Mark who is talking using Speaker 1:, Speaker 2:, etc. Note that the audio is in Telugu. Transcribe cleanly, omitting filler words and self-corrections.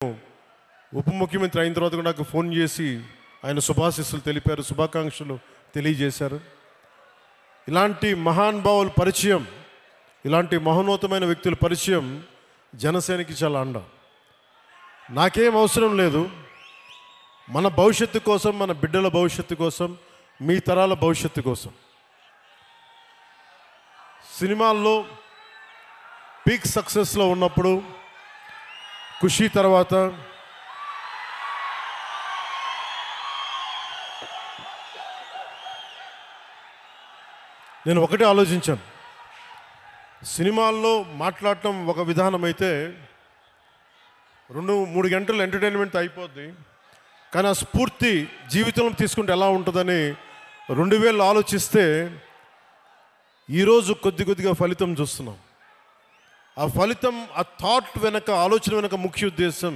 Speaker 1: ఉప ముఖ్యమంత్రి అయిన తర్వాత కూడా నాకు ఫోన్ చేసి ఆయన శుభాశీస్సులు తెలిపారు, శుభాకాంక్షలు తెలియజేశారు. ఇలాంటి మహానుభావుల పరిచయం, ఇలాంటి మహోన్నతమైన వ్యక్తుల పరిచయం జనసేనకి చాలా అండ. నాకేం అవసరం లేదు, మన భవిష్యత్తు కోసం, మన బిడ్డల భవిష్యత్తు కోసం, మీ తరాల భవిష్యత్తు కోసం. సినిమాల్లో పీక్ సక్సెస్లో ఉన్నప్పుడు, ఖుషీ తర్వాత నేను ఒకటే ఆలోచించాను. సినిమాల్లో మాట్లాడటం ఒక విధానం అయితే 2-3 గంటలు ఎంటర్టైన్మెంట్ అయిపోద్ది, కానీ ఆ స్ఫూర్తి జీవితంలో తీసుకుంటే ఎలా ఉంటుందని 2000 ఆలోచిస్తే ఈరోజు కొద్దిగా ఫలితం చూస్తున్నాం. ఆ ఫలితం, ఆ థాట్ వెనక, ఆలోచన వెనక ముఖ్య ఉద్దేశం